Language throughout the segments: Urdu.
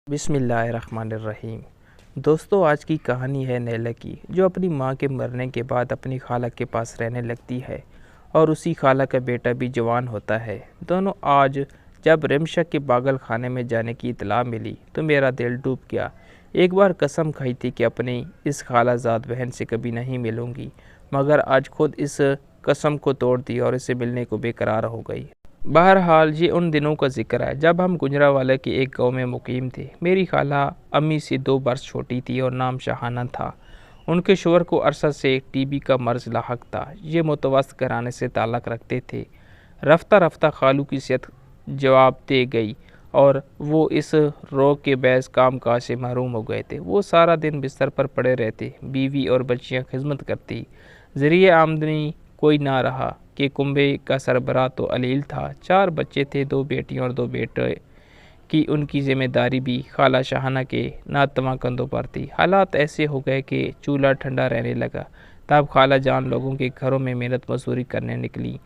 بسم اللہ الرحمن الرحیم۔ دوستو، آج کی کہانی ہے نیلا کی، جو اپنی ماں کے مرنے کے بعد اپنی خالہ کے پاس رہنے لگتی ہے اور اسی خالہ کا بیٹا بھی جوان ہوتا ہے۔ دونوں آج جب رمشا کے پاگل خانے میں جانے کی اطلاع ملی تو میرا دل ڈوب گیا۔ ایک بار قسم کھائی تھی کہ اپنی اس خالہ زاد بہن سے کبھی نہیں ملوں گی، مگر آج خود اس قسم کو توڑ دی اور اسے ملنے کو بے قرار ہو گئی۔ بہرحال یہ ان دنوں کا ذکر ہے جب ہم گجرانوالہ کے ایک گاؤں میں مقیم تھے۔ میری خالہ امی سے 2 برس چھوٹی تھی اور نام شاہانہ تھا۔ ان کے شوہر کو عرصہ سے ٹی بی کا مرض لاحق تھا۔ یہ متوسط گھرانے سے تعلق رکھتے تھے۔ رفتہ رفتہ خالو کی صحت جواب دے گئی اور وہ اس روگ کے باعث کام کاج سے محروم ہو گئے تھے۔ وہ سارا دن بستر پر پڑے رہتے، بیوی اور بچیاں خدمت کرتی، ذریعہ آمدنی کوئی نہ رہا کہ کنبے کا سربراہ تو علیل تھا۔ 4 بچے تھے، 2 بیٹیاں اور 2 بیٹے کی ان کی ذمہ داری بھی خالہ شاہانہ کے ناتواں کندھوں پر تھی۔ حالات ایسے ہو گئے کہ چولہا ٹھنڈا رہنے لگا۔ تب خالہ جان لوگوں کے گھروں میں محنت مزدوری کرنے نکلی،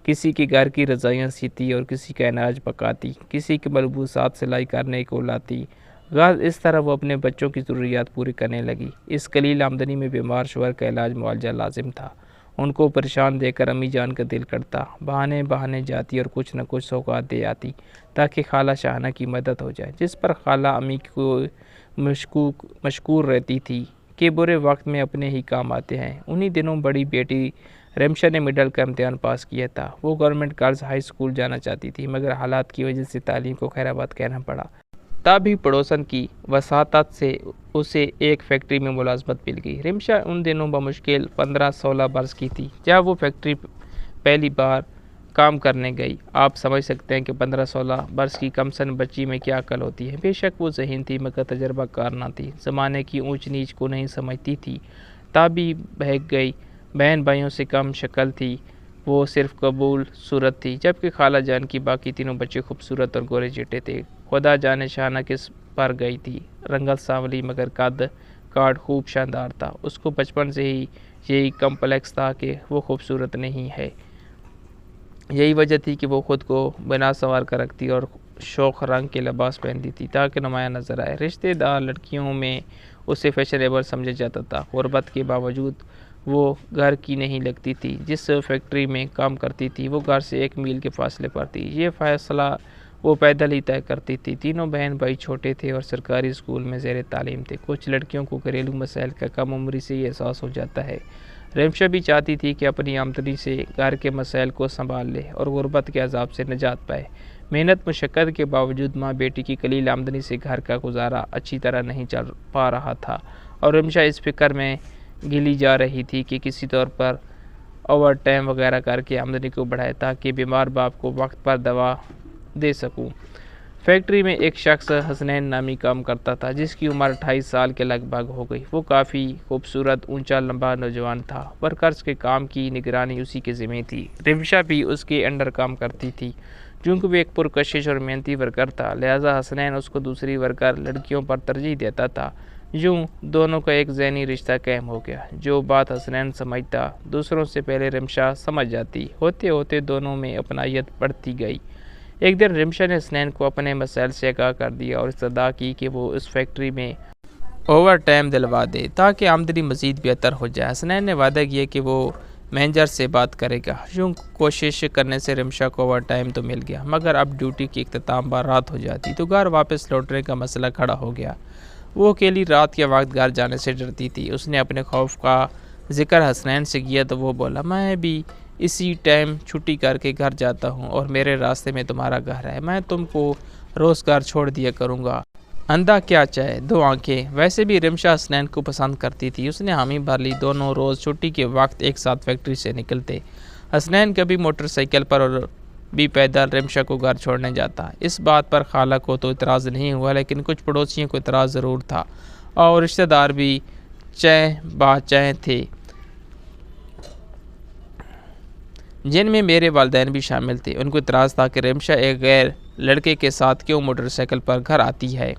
کسی کے گھر کی رضائیاں سیتی اور کسی کا اناج پکاتی، کسی کے ملبوسات سلائی کرنے کو لاتی۔ غرض اس طرح وہ اپنے بچوں کی ضروریات پوری کرنے لگی۔ اس قلیل آمدنی میں بیمار شوہر کا علاج معالجہ لازم تھا۔ ان کو پریشان دیکھ کر امی جان کا دل کرتا، بہانے جاتی اور کچھ نہ کچھ سوغات دے آتی تاکہ خالہ شاہانہ کی مدد ہو جائے، جس پر خالہ امی کو مشکور رہتی تھی کہ برے وقت میں اپنے ہی کام آتے ہیں۔ انہی دنوں بڑی بیٹی رمشا نے مڈل کا امتحان پاس کیا تھا۔ وہ گورنمنٹ گرلز ہائی اسکول جانا چاہتی تھی، مگر حالات کی وجہ سے تعلیم کو خیر آباد کہنا پڑا۔ تب ہی پڑوسن کی وساطت سے اسے ایک فیکٹری میں ملازمت مل گئی۔ رمشا ان دنوں بمشکل 15-16 برس کی تھی جب وہ فیکٹری پہلی بار کام کرنے گئی۔ آپ سمجھ سکتے ہیں کہ 15-16 برس کی کم سن بچی میں کیا عقل ہوتی ہے۔ بے شک وہ ذہین تھی، مگر تجربہ کار نہ تھی، زمانے کی اونچ نیچ کو نہیں سمجھتی تھی۔ تب ہی بہک گئی۔ بہن بھائیوں سے کم شکل تھی، وہ صرف قبول صورت تھی، جبکہ خالہ جان کی باقی تینوں بچے خوبصورت اور گورے چٹے تھے۔ خدا جانے شاہانہ کس پر گئی تھی، رنگت سانولی مگر قد کاٹ خوب شاندار تھا۔ اس کو بچپن سے ہی یہی کمپلیکس تھا کہ وہ خوبصورت نہیں ہے۔ یہی وجہ تھی کہ وہ خود کو بنا سنوار کر رکھتی اور شوخ رنگ کے لباس پہنتی تھی تاکہ نمایاں نظر آئے۔ رشتہ دار لڑکیوں میں اسے فیشنیبل سمجھا جاتا تھا۔ غربت کے باوجود وہ گھر کی نہیں لگتی تھی۔ جس فیکٹری میں کام کرتی تھی وہ گھر سے 1 میل کے فاصلے پر تھی۔ یہ فاصلہ وہ پیدل ہی طے کرتی تھی۔ تینوں بہن بھائی چھوٹے تھے اور سرکاری اسکول میں زیر تعلیم تھے۔ کچھ لڑکیوں کو گھریلو مسائل کا کم عمری سے یہ احساس ہو جاتا ہے۔ رمشا بھی چاہتی تھی کہ اپنی آمدنی سے گھر کے مسائل کو سنبھال لے اور غربت کے عذاب سے نجات پائے۔ محنت مشقت کے باوجود ماں بیٹی کی قلیل آمدنی سے گھر کا گزارا اچھی طرح نہیں چل پا رہا تھا اور رمشا اس فکر میں گلی جا رہی تھی کہ کسی طور پر اوور ٹائم وغیرہ کر کے آمدنی کو بڑھائے تاکہ بیمار باپ کو وقت پر دوا دے سکوں۔ فیکٹری میں ایک شخص حسنین نامی کام کرتا تھا، جس کی عمر 28 سال کے لگ بھگ ہو گئی۔ وہ کافی خوبصورت، اونچا لمبا نوجوان تھا۔ ورکرز کے کام کی نگرانی اسی کے ذمہ تھی۔ رمشا بھی اس کے انڈر کام کرتی تھی۔ چونکہ وہ ایک پرکشش اور محنتی ورکر تھا، لہٰذا حسنین اس کو دوسری ورکر لڑکیوں پر ترجیح دیتا تھا۔ یوں دونوں کا ایک ذہنی رشتہ قائم ہو گیا۔ جو بات حسنین سمجھتا، دوسروں سے پہلے رمشا سمجھ جاتی۔ ہوتے ہوتے دونوں میں اپنائیت بڑھتی گئی۔ ایک دن رمشا نے حسنین کو اپنے مسائل سے آگاہ کر دیا اور استدعا کی کہ وہ اس فیکٹری میں اوور ٹائم دلوا دے تاکہ آمدنی مزید بہتر ہو جائے۔ حسنین نے وعدہ کیا کہ وہ مینیجر سے بات کرے گا۔ یوں کوشش کرنے سے رمشا کو اوور ٹائم تو مل گیا، مگر اب ڈیوٹی کی اختتام پر رات ہو جاتی تو گھر واپس لوٹنے کا مسئلہ کھڑا ہو گیا۔ وہ اکیلی رات کے وقت گھر جانے سے ڈرتی تھی۔ اس نے اپنے خوف کا ذکر حسنین سے کیا تو وہ بولا، میں بھی اسی ٹائم چھٹی کر کے گھر جاتا ہوں اور میرے راستے میں تمہارا گھر ہے، میں تم کو روز گھر چھوڑ دیا کروں گا۔ اندھا کیا چاہے 2 آنکھیں۔ ویسے بھی رمشا حسنین کو پسند کرتی تھی۔ اس نے حامی بھر لی۔ دونوں روز چھٹی کے وقت ایک ساتھ فیکٹری سے نکلتے۔ حسنین کبھی موٹر سائیکل پر اور بھی پیدل رمشا کو گھر چھوڑنے جاتا۔ اس بات پر خالہ کو تو اعتراض نہیں ہوا، لیکن کچھ پڑوسیوں کو اعتراض ضرور تھا اور رشتہ دار بھی چیں باچیں تھے، جن میں میرے والدین بھی شامل تھے۔ ان کو اعتراض تھا کہ رمشا ایک غیر لڑکے کے ساتھ کیوں موٹر سائیکل پر گھر آتی ہے۔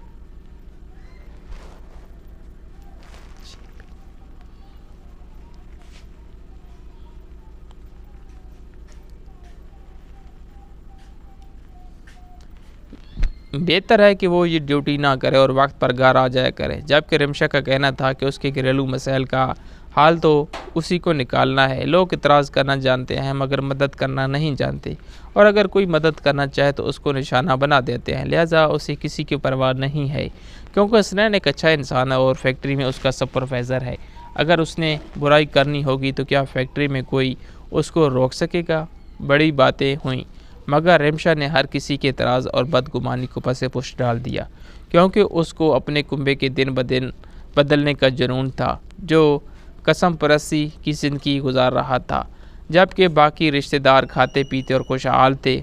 بہتر ہے کہ وہ یہ ڈیوٹی نہ کرے اور وقت پر گھر آ جایا کرے، جبکہ رمشا کا کہنا تھا کہ اس کے گھریلو مسائل کا حال تو اسی کو نکالنا ہے۔ لوگ اعتراض کرنا جانتے ہیں مگر مدد کرنا نہیں جانتے، اور اگر کوئی مدد کرنا چاہے تو اس کو نشانہ بنا دیتے ہیں، لہٰذا اسے کسی کی پرواہ نہیں ہے، کیونکہ حسنین ایک اچھا انسان ہے اور فیکٹری میں اس کا سپروائزر ہے۔ اگر اس نے برائی کرنی ہوگی تو کیا فیکٹری میں کوئی اس کو روک سکے گا؟ بڑی باتیں ہوئیں، مگر رمشا نے ہر کسی کے اعتراض اور بدگمانی کو پس پش ڈال دیا، کیونکہ اس کو اپنے کنبے کے دن بدن بدلنے کا جنون تھا، جو قسم پرستی کی زندگی گزار رہا تھا، جبکہ باقی رشتہ دار کھاتے پیتے اور خوشحال تھے۔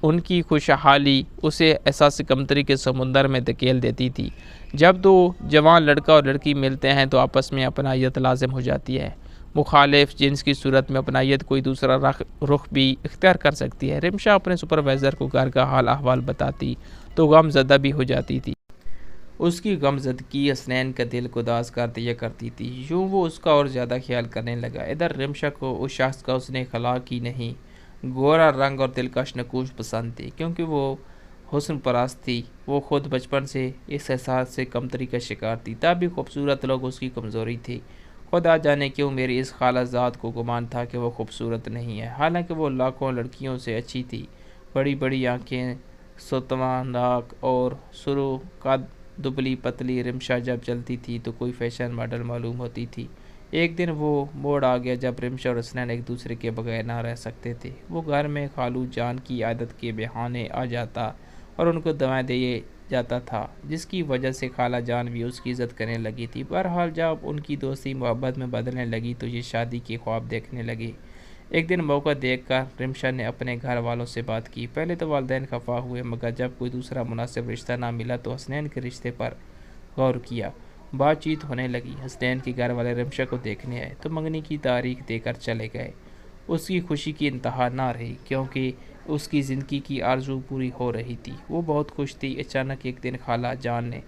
ان کی خوشحالی اسے احساس کمتری کے سمندر میں دھکیل دیتی تھی۔ جب دو جوان لڑکا اور لڑکی ملتے ہیں تو آپس میں اپنائیت لازم ہو جاتی ہے۔ مخالف جنس کی صورت میں اپنائیت کوئی دوسرا رخ بھی اختیار کر سکتی ہے۔ رمشا اپنے سپروائزر کو گھر کا حال احوال بتاتی تو غم زدہ بھی ہو جاتی تھی۔ اس کی غم زدگی حسنین کا دل کو اداس کر دیا کرتی تھی، یوں وہ اس کا اور زیادہ خیال کرنے لگا۔ ادھر رمشا کو اس شخص کا اس نے اخلاق ہی نہیں، گورا رنگ اور دلکش نقوش پسند تھی، کیونکہ وہ حسن پرست تھی۔ وہ خود بچپن سے اس احساس سے کمتری کا شکار تھی، تب بھی خوبصورت لوگ اس کی کمزوری تھی۔ خدا جانے کیوں میری اس خالہ زاد کو گمان تھا کہ وہ خوبصورت نہیں ہے، حالانکہ وہ لاکھوں لڑکیوں سے اچھی تھی۔ بڑی بڑی آنکھیں، ستواں ناک اور سرو قد، دبلی پتلی رمشا جب چلتی تھی تو کوئی فیشن ماڈل معلوم ہوتی تھی۔ ایک دن وہ موڑ آ گیا جب رمشا اور حسنین ایک دوسرے کے بغیر نہ رہ سکتے تھے۔ وہ گھر میں خالو جان کی عادت کے بہانے آ جاتا اور ان کو دوائیں دیے جاتا تھا، جس کی وجہ سے خالہ جان بھی اس کی عزت کرنے لگی تھی۔ بہرحال جب ان کی دوستی محبت میں بدلنے لگی تو یہ شادی کے خواب دیکھنے لگے۔ ایک دن موقع دیکھ کر رمشا نے اپنے گھر والوں سے بات کی۔ پہلے تو والدین خفا ہوئے، مگر جب کوئی دوسرا مناسب رشتہ نہ ملا تو حسنین کے رشتے پر غور کیا۔ بات چیت ہونے لگی۔ حسنین کے گھر والے رمشا کو دیکھنے آئے تو منگنی کی تاریخ دے کر چلے گئے۔ اس کی خوشی کی انتہا نہ رہی، کیونکہ اس کی زندگی کی آرزو پوری ہو رہی تھی۔ وہ بہت خوش تھی۔ اچانک ایک دن خالہ جان نے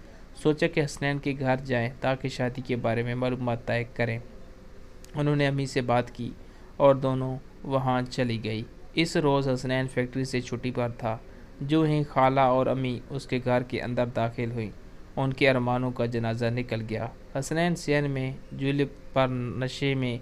سوچا کہ حسنین کے گھر جائیں تاکہ شادی کے بارے میں معلومات طے کریں۔ انہوں نے امی سے بات کی اور دونوں وہاں چلی گئی۔ اس روز حسنین فیکٹری سے چھٹی پر تھا۔ جو ہی خالہ اور امی اس کے گھر کے اندر داخل ہوئیں، ان کے ارمانوں کا جنازہ نکل گیا۔ حسنین صحن میں جولپ پر نشے میں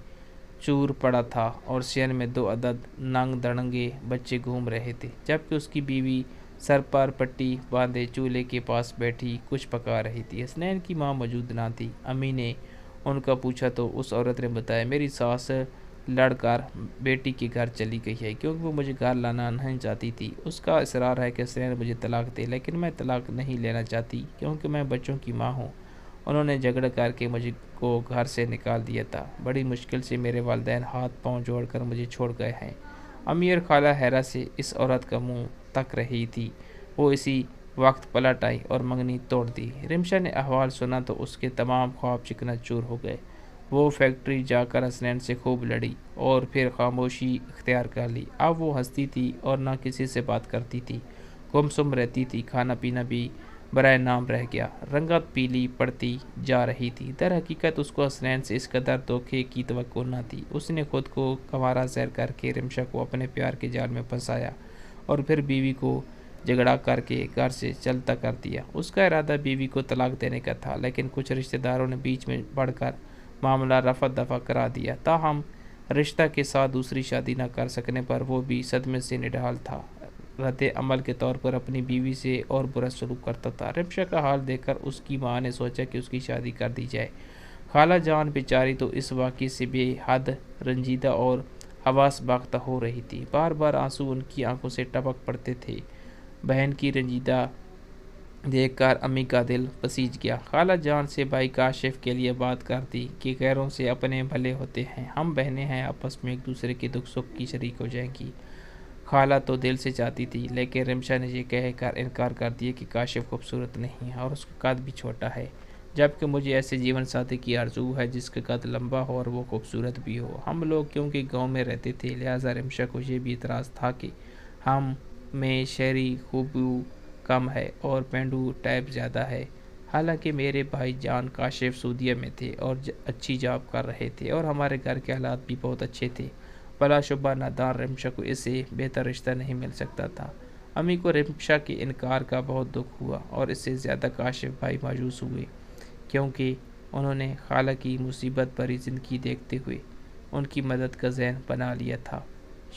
چور پڑا تھا اور صحن میں 2 عدد ننگ دڑنگے بچے گھوم رہے تھے، جبکہ اس کی بیوی سر پر پٹی باندھے چولہے کے پاس بیٹھی کچھ پکا رہی تھی۔ حسنین کی ماں موجود نہ تھی۔ امی نے ان کا پوچھا تو اس عورت نے بتایا، میری ساس لڑ کر بیٹی کے گھر چلی گئی ہے، کیونکہ وہ مجھے گھر لانا نہیں چاہتی تھی۔ اس کا اصرار ہے کہ حسنین مجھے طلاق دے، لیکن میں طلاق نہیں لینا چاہتی کیونکہ میں بچوں کی ماں ہوں۔ انہوں نے جھگڑا کر کے مجھ کو گھر سے نکال دیا تھا۔ بڑی مشکل سے میرے والدین ہاتھ پاؤں جوڑ کر مجھے چھوڑ گئے ہیں۔ امی اور خالہ حیرت سے اس عورت کا منہ تک رہی تھی۔ وہ اسی وقت پلٹ آئی اور منگنی توڑ دی۔ رمشا نے احوال سنا تو اس کے تمام خواب چکنا چور ہو گئے۔ وہ فیکٹری جا کر حسنین سے خوب لڑی اور پھر خاموشی اختیار کر لی۔ اب وہ ہنستی تھی اور نہ کسی سے بات کرتی تھی، گمسم رہتی تھی۔ کھانا پینا بھی برائے نام رہ گیا۔ رنگت پیلی پڑتی جا رہی تھی۔ در حقیقت اس کو حسنین سے اس قدر دھوکے کی توقع نہ تھی۔ اس نے خود کو کنوارا زہر کر کے رمشا کو اپنے پیار کے جال میں پھنسایا اور پھر بیوی کو جھگڑا کر کے گھر سے چلتا کر دیا۔ اس کا ارادہ بیوی کو طلاق دینے کا تھا، لیکن کچھ رشتہ داروں نے بیچ میں بڑھ کر معاملہ رفع دفع کرا دیا۔ تاہم رشتہ کے ساتھ دوسری شادی نہ کر سکنے پر وہ بھی صدمے سے نڈال تھا۔ رد عمل کے طور پر اپنی بیوی سے اور برا سلوک کرتا تھا۔ رمشا کا حال دیکھ کر اس کی ماں نے سوچا کہ اس کی شادی کر دی جائے۔ خالہ جان بیچاری تو اس واقعے سے بے حد رنجیدہ اور حواس باختہ ہو رہی تھی۔ بار بار آنسو ان کی آنکھوں سے ٹپک پڑتے تھے۔ بہن کی رنجیدہ دیکھ کر امی کا دل پسیج گیا۔ خالہ جان سے بھائی کاشف کے لیے بات کر دی کہ غیروں سے اپنے بھلے ہوتے ہیں، ہم بہنیں ہیں، آپس میں ایک دوسرے کے دکھ سکھ کی شریک ہو جائیں گی۔ خالہ تو دل سے چاہتی تھی، لیکن رمشا نے یہ کہہ کر انکار کر دیا کہ کاشف خوبصورت نہیں ہے اور اس کا قد بھی چھوٹا ہے، جبکہ مجھے ایسے جیون ساتھی کی آرزو ہے جس کا قد لمبا ہو اور وہ خوبصورت بھی ہو۔ ہم لوگ کیونکہ گاؤں میں رہتے تھے، لہٰذا رمشا کو یہ بھی اعتراض تھا کہ ہم میں شہری خوبو کم ہے اور پینڈو ٹائپ زیادہ ہے۔ حالانکہ میرے بھائی جان کاشف سعودیہ میں تھے اور اچھی جاب کر رہے تھے اور ہمارے گھر کے حالات بھی بہت اچھے تھے۔ بلا شبہ نادان رمشا کو اس سے بہتر رشتہ نہیں مل سکتا تھا۔ امی کو رمشا کے انکار کا بہت دکھ ہوا اور اس سے زیادہ کاشف بھائی مایوس ہوئے، کیونکہ انہوں نے خالہ کی مصیبت بھری زندگی دیکھتے ہوئے ان کی مدد کا ذہن بنا لیا تھا۔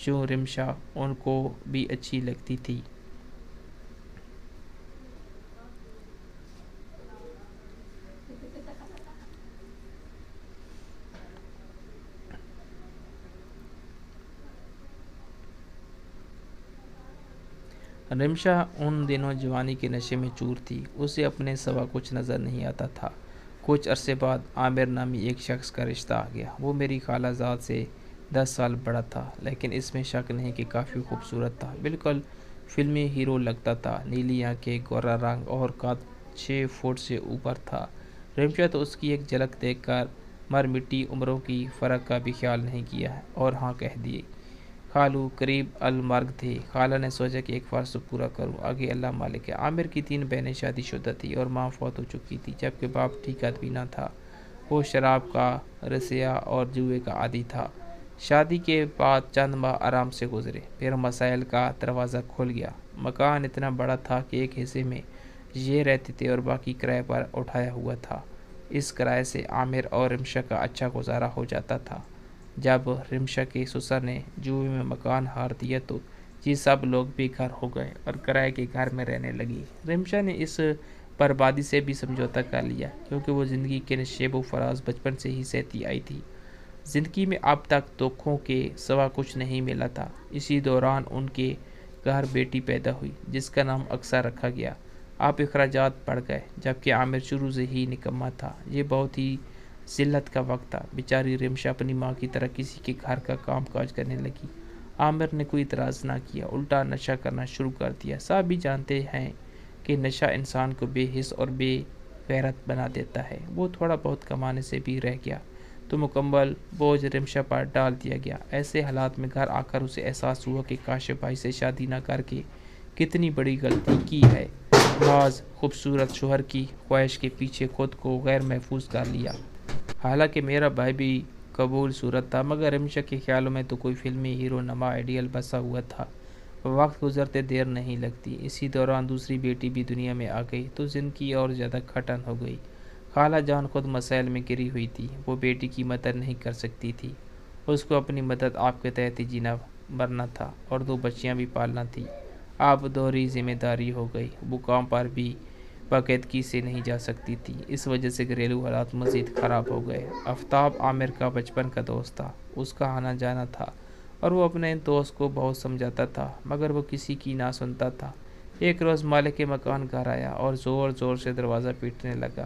یوں رمشا ان کو بھی اچھی لگتی تھی۔ رمشا ان دنوں جوانی کے نشے میں چور تھی، اسے اپنے سوا کچھ نظر نہیں آتا تھا۔ کچھ عرصے بعد عامر نامی ایک شخص کا رشتہ آ گیا۔ وہ میری خالہ زاد سے 10 سال بڑا تھا، لیکن اس میں شک نہیں کہ کافی خوبصورت تھا، بالکل فلمی ہیرو لگتا تھا۔ نیلی آنکھیں، گورا رنگ اور قد 6 فٹ سے اوپر تھا۔ رمشا تو اس کی ایک جھلک دیکھ کر مر مٹی، عمروں کی فرق کا بھی خیال نہیں کیا اور ہاں کہہ دیے۔ خالو قریب المرگ تھے۔ خالہ نے سوچا کہ ایک فرض پورا کروں، آگے اللہ مالک ہے۔ عامر کی 3 بہنیں شادی شدہ تھیں اور ماں فوت ہو چکی تھی، جبکہ باپ ٹھیک آدمی نہ تھا۔ وہ شراب کا رسیا اور جوئے کا عادی تھا۔ شادی کے بعد چند ماہ آرام سے گزرے، پھر مسائل کا دروازہ کھل گیا۔ مکان اتنا بڑا تھا کہ ایک حصے میں یہ رہتے تھے اور باقی کرائے پر اٹھایا ہوا تھا۔ اس کرائے سے عامر اور رمشا کا اچھا گزارا ہو جاتا تھا۔ جب رمشا کے سسر نے جوئے میں مکان ہار دیا تو یہ سب لوگ بے گھر ہو گئے اور کرائے کے گھر میں رہنے لگی۔ رمشا نے اس بربادی سے بھی سمجھوتا کر لیا، کیونکہ وہ زندگی کے نشیب و فراز بچپن سے ہی سہتی آئی تھی۔ زندگی میں اب تک دکھوں کے سوا کچھ نہیں ملا تھا۔ اسی دوران ان کے گھر بیٹی پیدا ہوئی، جس کا نام اقصیٰ رکھا گیا۔ اب اخراجات بڑھ گئے، جبکہ عامر شروع سے ہی نکما تھا۔ یہ بہت ہی ذلت کا وقت تھا۔ بیچاری رمشا اپنی ماں کی طرح کسی کے گھر کا کام کاج کرنے لگی۔ عامر نے کوئی اعتراض نہ کیا، الٹا نشہ کرنا شروع کر دیا۔ سب بھی جانتے ہیں کہ نشہ انسان کو بے حس اور بے غیرت بنا دیتا ہے۔ وہ تھوڑا بہت کمانے سے بھی رہ گیا تو مکمل بوجھ رمشا پر ڈال دیا گیا۔ ایسے حالات میں گھر آ کر اسے احساس ہوا کہ کاشف بھائی سے شادی نہ کر کے کتنی بڑی غلطی کی ہے۔ بعض خوبصورت شوہر کی خواہش کے پیچھے خود کو غیر محفوظ کر لیا۔ حالانکہ میرا بھائی بھی قبول صورت تھا، مگر رمشا کے خیالوں میں تو کوئی فلمی ہیرو نما آئیڈیل بسا ہوا تھا۔ وقت گزرتے دیر نہیں لگتی۔ اسی دوران دوسری بیٹی بھی دنیا میں آ گئی تو زندگی اور زیادہ کھٹن ہو گئی۔ خالہ جان خود مسائل میں گری ہوئی تھی۔ وہ بیٹی کی مدد نہیں کر سکتی تھی، اس کو اپنی مدد آپ کے تحت ہی جینا مرنا تھا اور 2 بچیاں بھی پالنا تھی۔ اب دوہری ذمہ داری ہو گئی۔ وہ کام پر بھی باقاعدگی سے نہیں جا سکتی تھی۔ اس وجہ سے گھریلو حالات مزید خراب ہو گئے۔ آفتاب عامر کا بچپن کا دوست تھا، اس کا آنا جانا تھا اور وہ اپنے دوست کو بہت سمجھاتا تھا، مگر وہ کسی کی نہ سنتا تھا۔ ایک روز مالک مکان گھر آیا اور زور زور سے دروازہ پیٹنے لگا۔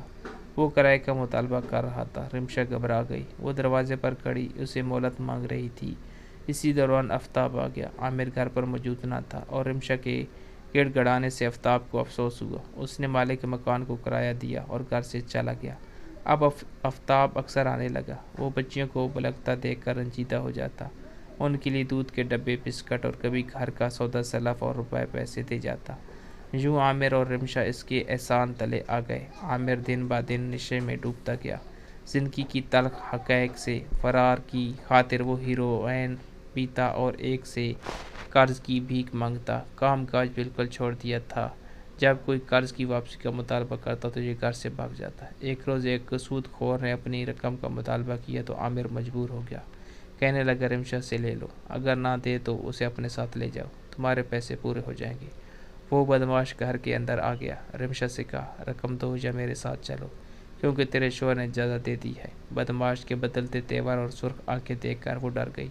وہ کرائے کا مطالبہ کر رہا تھا۔ رمشا گھبرا گئی، وہ دروازے پر کھڑی اسے مہلت مانگ رہی تھی۔ اسی دوران آفتاب آ گیا۔ عامر گھر پر موجود نہ تھا اور رمشا کے گڑ گڑانے سے آفتاب کو افسوس ہوا۔ اس نے مالک مکان کو کرایہ دیا اور گھر سے چلا گیا۔ اب آفتاب اکثر آنے لگا۔ وہ بچیوں کو بلکتا دیکھ کر رنجیدہ ہو جاتا، ان کے لیے دودھ کے ڈبے، بسکٹ اور کبھی گھر کا سودا سلف اور روپے پیسے دے جاتا۔ یوں عامر اور رمشا اس کے احسان تلے آ گئے۔ عامر دن بہ دن نشے میں ڈوبتا گیا۔ زندگی کی تلخ حقائق سے فرار کی خاطر وہ ہیروئن پیتا اور ایک سے قرض کی بھیک مانگتا۔ کام کاج بالکل چھوڑ دیا تھا۔ جب کوئی قرض کی واپسی کا مطالبہ کرتا تو یہ گھر سے بھاگ جاتا۔ ایک روز ایک سود خور نے اپنی رقم کا مطالبہ کیا تو عامر مجبور ہو گیا۔ کہنے لگا رمشا سے لے لو، اگر نہ دے تو اسے اپنے ساتھ لے جاؤ، تمہارے پیسے پورے ہو جائیں گے۔ وہ بدمعاش گھر کے اندر آ گیا۔ رمشا سے کہا رقم دو یا میرے ساتھ چلو، کیونکہ تیرے شوہر نے اجازت دے دی ہے۔ بدمعاش کے بدلتے تیور اور سرخ آنکھیں دیکھ کر وہ ڈر گئی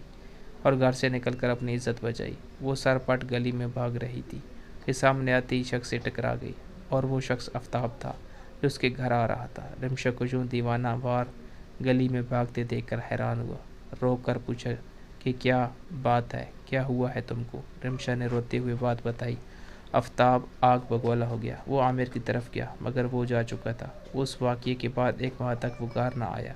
اور گھر سے نکل کر اپنی عزت بچائی۔ وہ سر پٹ گلی میں بھاگ رہی تھی کہ سامنے آتے ہی شخص سے ٹکرا گئی، اور وہ شخص آفتاب تھا جو اس کے گھر آ رہا تھا۔ رمشا کو یوں دیوانہ وار گلی میں بھاگتے دیکھ کر حیران ہوا، رو کر پوچھا کہ کیا بات ہے، کیا ہوا ہے تم کو؟ رمشا نے روتے ہوئے بات بتائی۔ آفتاب آگ بگولا ہو گیا۔ وہ عامر کی طرف گیا، مگر وہ جا چکا تھا۔ اس واقعے کے بعد 1 ماہ تک وہ گھر نہ آیا۔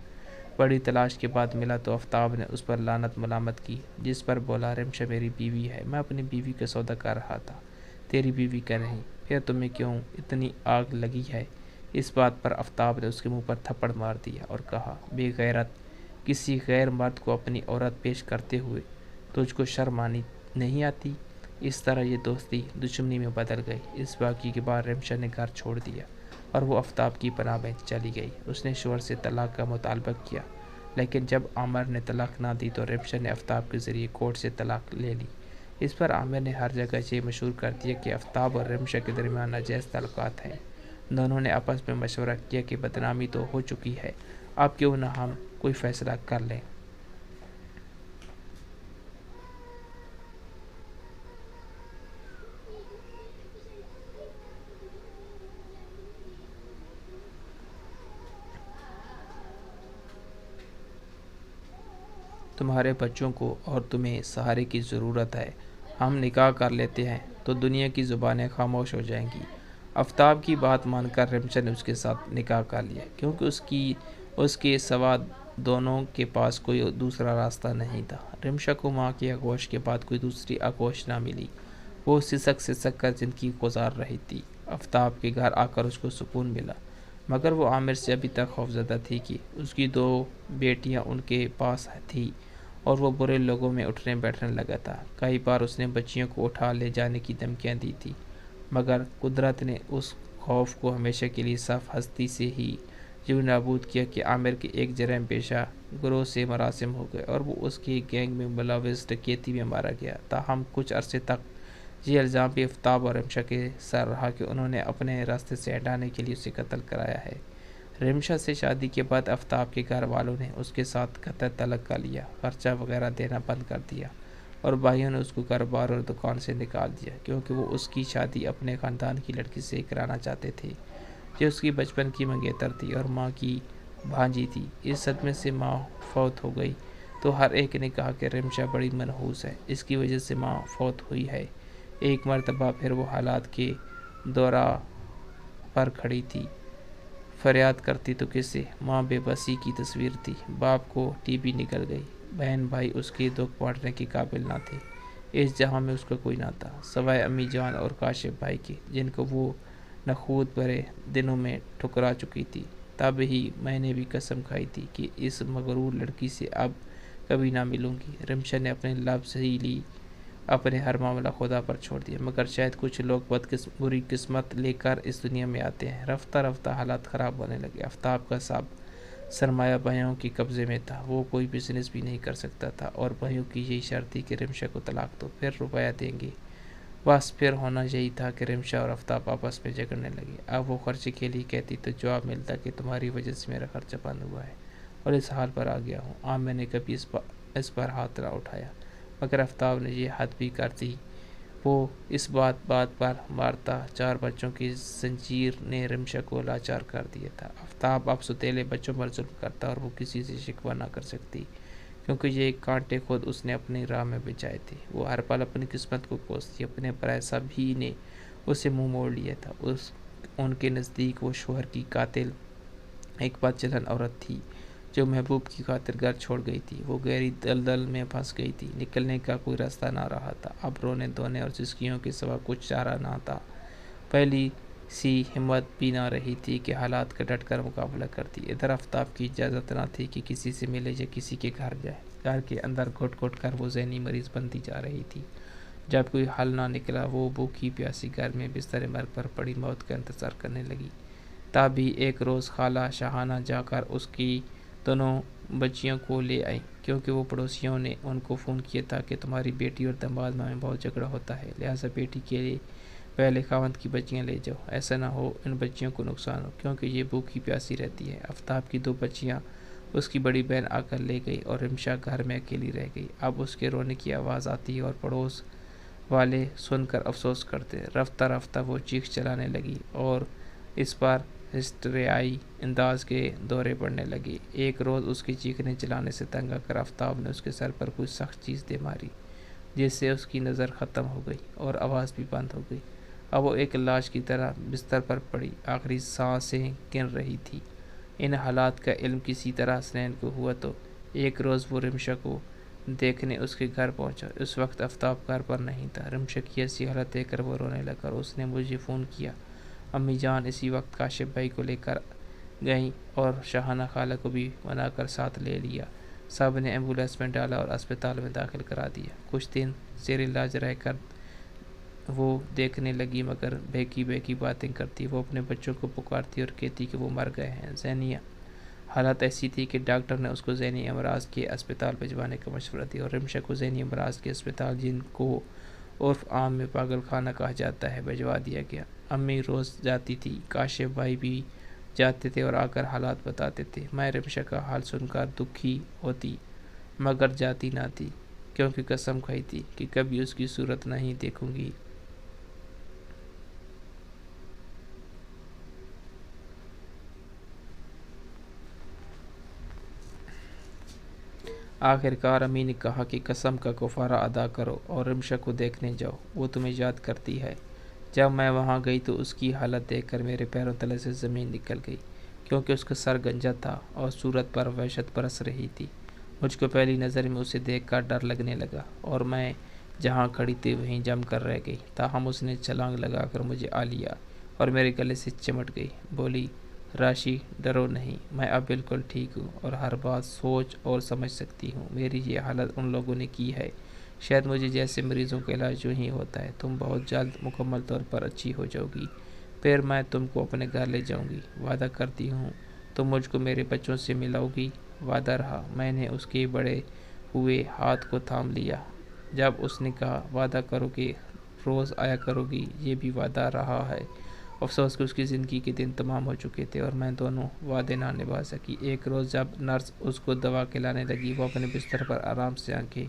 بڑی تلاش کے بعد ملا تو آفتاب نے اس پر لعنت ملامت کی، جس پر بولا رمشا میری بیوی ہے، میں اپنی بیوی کا سودا کر رہا تھا، تیری بیوی کا نہیں، پھر تمہیں کیوں اتنی آگ لگی ہے؟ اس بات پر آفتاب نے اس کے منہ پر تھپڑ مار دیا اور کہا بے غیرت، کسی غیر مرد کو اپنی عورت پیش کرتے ہوئے تجھ کو شرم نہیں آتی؟ اس طرح یہ دوستی دشمنی میں بدل گئی۔ اس واقعے کے بعد رمشا نے گھر چھوڑ دیا اور وہ آفتاب کی پناہ میں چلی گئی۔ اس نے شوہر سے طلاق کا مطالبہ کیا، لیکن جب عامر نے طلاق نہ دی تو رمشا نے آفتاب کے ذریعے کورٹ سے طلاق لے لی۔ اس پر عامر نے ہر جگہ یہ مشہور کر دیا کہ آفتاب اور رمشا کے درمیان ناجائز تعلقات ہیں۔ دونوں نے آپس میں مشورہ کیا کہ بدنامی تو ہو چکی ہے، اب کیوں نہ ہم کوئی فیصلہ کر لیں۔ تمہارے بچوں کو اور تمہیں سہارے کی ضرورت ہے، ہم نکاح کر لیتے ہیں تو دنیا کی زبانیں خاموش ہو جائیں گی۔ آفتاب کی بات مان کر رمشا نے اس کے ساتھ نکاح کر لیا، کیونکہ اس کے سوا دونوں کے پاس کوئی دوسرا راستہ نہیں تھا۔ رمشا کو ماں کی آغوش کے بعد کوئی دوسری آغوش نہ ملی۔ وہ سسک کر زندگی گزار رہی تھی۔ آفتاب کے گھر آ کر اس کو سکون ملا، مگر وہ عامر سے ابھی تک خوفزدہ تھی کہ اس کی 2 بیٹیاں ان کے پاس تھیں اور وہ برے لوگوں میں اٹھنے بیٹھنے لگا تھا۔ کئی بار اس نے بچیوں کو اٹھا لے جانے کی دھمکیاں دی تھی، مگر قدرت نے اس خوف کو ہمیشہ کے لیے صاف ہستی سے ہی یوں نابود کیا کہ عامر کے ایک جرائم پیشہ گروہ سے مراسم ہو گئے اور وہ اس کی گینگ میں ملوث ڈکیتی میں مارا گیا۔ تاہم کچھ عرصے تک یہ الزام بھی آفتاب اور رمشا کے سر رہا کہ انہوں نے اپنے راستے سے ہٹانے کے لیے اسے قتل کرایا ہے۔ رمشا سے شادی کے بعد آفتاب کے گھر والوں نے اس کے ساتھ قطع تعلق کر لیا، خرچہ وغیرہ دینا بند کر دیا اور بھائیوں نے اس کو کاروبار اور دکان سے نکال دیا، کیونکہ وہ اس کی شادی اپنے خاندان کی لڑکی سے کرانا چاہتے تھے جو اس کی بچپن کی منگیتر تھی اور ماں کی بھانجی تھی۔ اس صدمے سے ماں فوت ہو گئی تو ہر ایک نے کہا کہ رمشا بڑی منحوس ہے، اس کی وجہ سے ماں فوت ہوئی ہے۔ ایک مرتبہ پھر وہ حالات کے دورہ پر کھڑی تھی، فریاد کرتی تو کسے؟ ماں بے بسی کی تصویر تھی۔ باپ کو ٹی بی نکل گئی، بہن بھائی اس کے دکھ بانٹنے کے قابل نہ تھے، اس جہاں میں اس کا کوئی نہ تھا سوائے امی جان اور کاشف بھائی کے، جن کو وہ نخوت بھرے دنوں میں ٹھکرا چکی تھی۔ تب ہی میں نے بھی قسم کھائی تھی کہ اس مغرور لڑکی سے اب کبھی نہ ملوں گی۔ رمشا نے اپنے لفظ ہی لی، اپنے ہر معاملہ خدا پر چھوڑ دیا، مگر شاید کچھ لوگ بری قسمت لے کر اس دنیا میں آتے ہیں۔ رفتہ رفتہ حالات خراب ہونے لگے۔ آفتاب کا سب سرمایہ بھائیوں کے قبضے میں تھا، وہ کوئی بزنس بھی نہیں کر سکتا تھا اور بھائیوں کی یہی شرط تھی کہ رمشا کو طلاق دو پھر روپیہ دیں گے۔ بس پھر ہونا یہی تھا کہ رمشا اور آفتاب آپس میں جھگڑنے لگے۔ اب وہ خرچے کے لیے کہتی تو جواب ملتا کہ تمہاری وجہ سے میرا خرچہ بند ہوا ہے اور اس حال پر آ گیا ہوں۔ عامر نے کبھی اس پر ہاتھ نہ اٹھایا، مگر آفتاب نے یہ حد بھی کر دی۔ وہ اس بات پر مارتا، 4 بچوں کی زنجیر نے رمشا کو لاچار کر دیا تھا۔ آفتاب اب ستیلے بچوں پر ظلم کرتا اور وہ کسی سے شکوہ نہ کر سکتی، کیونکہ یہ کانٹے خود اس نے اپنی راہ میں بچھائے تھے۔ وہ ہر پل اپنی قسمت کو کوستی، اپنے پرائے سب ہی نے اسے منہ موڑ لیا تھا۔ ان کے نزدیک وہ شوہر کی قاتل ایک بدچلن عورت تھی جو محبوب کی خاطر گھر چھوڑ گئی تھی۔ وہ گہری دلدل میں پھنس گئی تھی، نکلنے کا کوئی راستہ نہ رہا تھا۔ اب رونے دھونے اور سسکیوں کے سوا کچھ چارہ نہ تھا۔ پہلی سی ہمت بھی نہ رہی تھی کہ حالات کا ڈٹ کر مقابلہ کرتی۔ ادھر آفتاب کی اجازت نہ تھی کہ کسی سے ملے یا کسی کے گھر جائے۔ گھر کے اندر گھٹ گھٹ کر وہ ذہنی مریض بنتی جا رہی تھی۔ جب کوئی حل نہ نکلا وہ بھوکی پیاسی گھر میں بستر مرگ پر پڑی موت کا انتظار کرنے لگی۔ تبھی ایک روز خالہ شاہانہ جا کر اس کی دونوں بچیوں کو لے آئی، کیونکہ وہ پڑوسیوں نے ان کو فون کیا تھا کہ تمہاری بیٹی اور داماد میں بہت جھگڑا ہوتا ہے، لہٰذا بیٹی کے لیے پہلے خاوند کی بچیاں لے جاؤ، ایسا نہ ہو ان بچیوں کو نقصان ہو، کیونکہ یہ بھوکی پیاسی رہتی ہے۔ آفتاب کی 2 بچیاں اس کی بڑی بہن آ کر لے گئی اور رمشا گھر میں اکیلی رہ گئی۔ اب اس کے رونے کی آواز آتی اور پڑوس والے سن کر افسوس کرتے۔ رفتہ رفتہ وہ چیخ چلانے لگی اور اس پر ہسٹریائی انداز کے دورے پڑنے لگے۔ ایک روز اس کے چیخنے چلانے سے تنگ آ کر آفتاب نے اس کے سر پر کوئی سخت چیز دے ماری، جس سے اس کی نظر ختم ہو گئی اور آواز بھی بند ہو گئی۔ اب وہ ایک لاش کی طرح بستر پر پڑی آخری سانسیں گن رہی تھی۔ ان حالات کا علم کسی طرح حسنین کو ہوا تو ایک روز وہ رمشا کو دیکھنے اس کے گھر پہنچا۔ اس وقت آفتاب گھر پر نہیں تھا۔ رمشا کی ایسی حالت دیکھ کر وہ رونے لگا اور اس نے مجھے فون کیا۔ امی جان اسی وقت کاشف بھائی کو لے کر گئیں اور شاہانہ خالہ کو بھی منا کر ساتھ لے لیا۔ سب نے ایمبولینس میں ڈالا اور اسپتال میں داخل کرا دیا۔ کچھ دن زیر علاج رہ کر وہ دیکھنے لگی مگر بہکی بہکی باتیں کرتی. وہ اپنے بچوں کو پکارتی اور کہتی کہ وہ مر گئے ہیں. ذہنی حالت ایسی تھی کہ ڈاکٹر نے اس کو ذہنی امراض کے اسپتال بھجوانے کا مشورہ دیا اور رمشا کو ذہنی امراض کے اسپتال، جن کو عرف عام میں پاگل خانہ کہا جاتا ہے، بھجوا دیا گیا. امی روز جاتی تھی، کاشف بھائی بھی جاتے تھے اور آ کر حالات بتاتے تھے. میں رمشا کا حال سن کر دکھی ہوتی مگر جاتی نہ تھی، کیونکہ قسم کھائی تھی کہ کبھی اس کی صورت نہیں دیکھوں گی. آخر کار امی نے کہا کہ قسم کا کفارہ ادا کرو اور رمشا کو دیکھنے جاؤ، وہ تمہیں یاد کرتی ہے. جب میں وہاں گئی تو اس کی حالت دیکھ کر میرے پیروں تلے سے زمین نکل گئی، کیونکہ اس کا سر گنجا تھا اور صورت پر وحشت برس رہی تھی. مجھ کو پہلی نظر میں اسے دیکھ کر ڈر لگنے لگا اور میں جہاں کھڑی تھی وہیں جم کر رہ گئی. تاہم اس نے چھلانگ لگا کر مجھے آ لیا اور میرے گلے سے چمٹ گئی. بولی، راشی ڈرو نہیں، میں اب بالکل ٹھیک ہوں اور ہر بات سوچ اور سمجھ سکتی ہوں. میری یہ حالت ان لوگوں نے کی ہے، شاید مجھے جیسے مریضوں کا علاج یوں ہی ہوتا ہے. تم بہت جلد مکمل طور پر اچھی ہو جاؤ گی، پھر میں تم کو اپنے گھر لے جاؤں گی. وعدہ کرتی ہوں تم مجھ کو میرے بچوں سے ملاؤ گی. وعدہ رہا. میں نے اس کے بڑے ہوئے ہاتھ کو تھام لیا جب اس نے کہا، وعدہ کرو کہ روز آیا کرو گی. یہ بھی وعدہ رہا ہے. افسوس کہ اس کی زندگی کے دن تمام ہو چکے تھے اور میں دونوں وعدے نہ نبھا سکی. ایک روز جب نرس اس کو دوا کھلانے لگی، وہ اپنے بستر پر آرام سے آنکھیں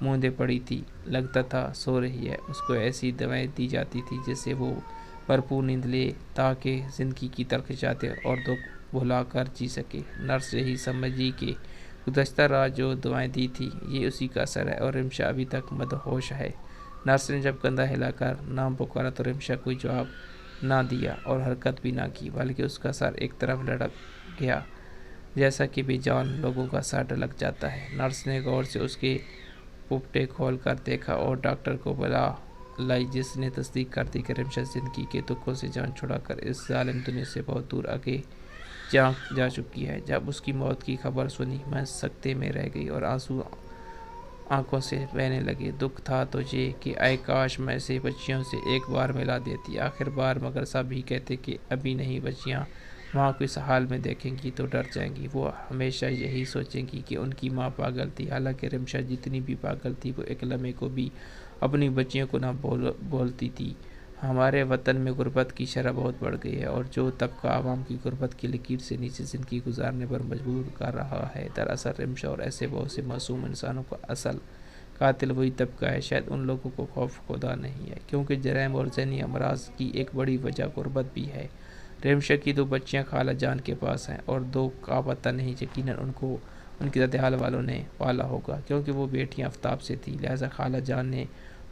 موندے پڑی تھی. لگتا تھا سو رہی ہے. اس کو ایسی دوائیں دی جاتی تھی جس سے وہ بھرپور نیند لے تاکہ زندگی کی تلخیشات اور دکھ بھلا کر جی سکے. نرس یہی سمجھی کہ گزشتہ رات جو دوائیں دی تھی یہ اسی کا اثر ہے اور رمشا ابھی تک مدہوش ہے. نرس نے جب کندھا ہلا کر نام پکارا تو رمشا کوئی جواب نہ دیا اور حرکت بھی نہ کی، بلکہ اس کا سر ایک طرف لڑک گیا جیسا کہ بے جان لوگوں کا سر ڈھلک جاتا ہے. نرس نے غور سے اس کے پپٹے کھول کر دیکھا اور ڈاکٹر کو بلا لائی، جس نے تصدیق کر دی کہ رمشا زندگی کے دکھوں سے جان چھڑا کر اس ظالم دنیا سے بہت دور آگے جا چکی ہے. جب اس کی موت کی خبر سنی میں سکتے میں رہ گئی اور آنسو آنکھوں سے بہنے لگے. دکھ تھا تو یہ کہ اے کاش میں اسے بچیوں سے ایک بار ملا دیتی آخر بار، مگر سب ہی کہتے کہ ابھی نہیں. بچیاں ماں کو اس حال میں دیکھیں گی تو ڈر جائیں گی. وہ ہمیشہ یہی سوچیں گی کہ ان کی ماں پاگل تھی. حالانکہ رمشا جتنی بھی پاگل تھی وہ ایک لمحے کو بھی اپنی بچیوں کو نہ بولتی تھی. ہمارے وطن میں غربت کی شرح بہت بڑھ گئی ہے اور جو طبقہ عوام کی غربت کی لکیر سے نیچے زندگی گزارنے پر مجبور کر رہا ہے. دراصل رمشا اور ایسے بہت سے معصوم انسانوں کا اصل قاتل وہی طبقہ ہے. شاید ان لوگوں کو خوف خدا نہیں ہے، کیونکہ جرائم اور ذہنی امراض کی ایک بڑی وجہ غربت بھی ہے. رمشا کی 2 بچیاں خالہ جان کے پاس ہیں اور 2 کا پتہ نہیں. یقیناً ان کو ان کی دادیال والوں نے پالا ہوگا، کیونکہ وہ بیٹیاں آفتاب سے تھیں. لہٰذا خالہ جان نے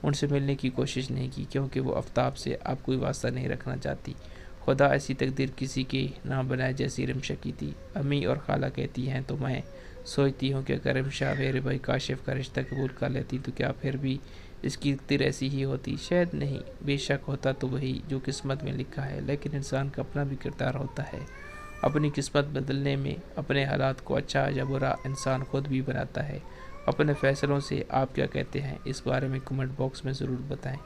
ان سے ملنے کی کوشش نہیں کی، کیونکہ وہ آفتاب سے اب کوئی واسطہ نہیں رکھنا چاہتی. خدا ایسی تقدیر کسی کی نہ بنائے جیسی رمشا کی تھی. امی اور خالہ کہتی ہیں تو میں سوچتی ہوں کہ اگر رمشا میرے بھائی کاشف کا رشتہ قبول کر لیتی تو کیا پھر بھی اس کی تقدیر ایسی ہی ہوتی؟ شاید نہیں. بے شک ہوتا تو وہی جو قسمت میں لکھا ہے، لیکن انسان کا اپنا بھی کردار ہوتا ہے. اپنی قسمت بدلنے میں اپنے حالات کو اچھا یا برا انسان خود بھی بناتا ہے. اپنے فیصلوں سے آپ کیا کہتے ہیں، اس بارے میں کمنٹ باکس میں ضرور بتائیں.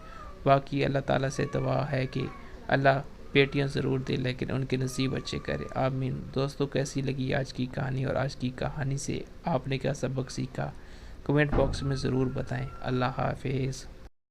باقی اللہ تعالیٰ سے دعا ہے کہ اللہ بیٹیاں ضرور دے لیکن ان کے نصیب اچھے کرے. آمین. دوستو، کیسی لگی آج کی کہانی اور آج کی کہانی سے آپ نے کیا سبق سیکھا، کمنٹ باکس میں ضرور بتائیں. اللہ حافظ.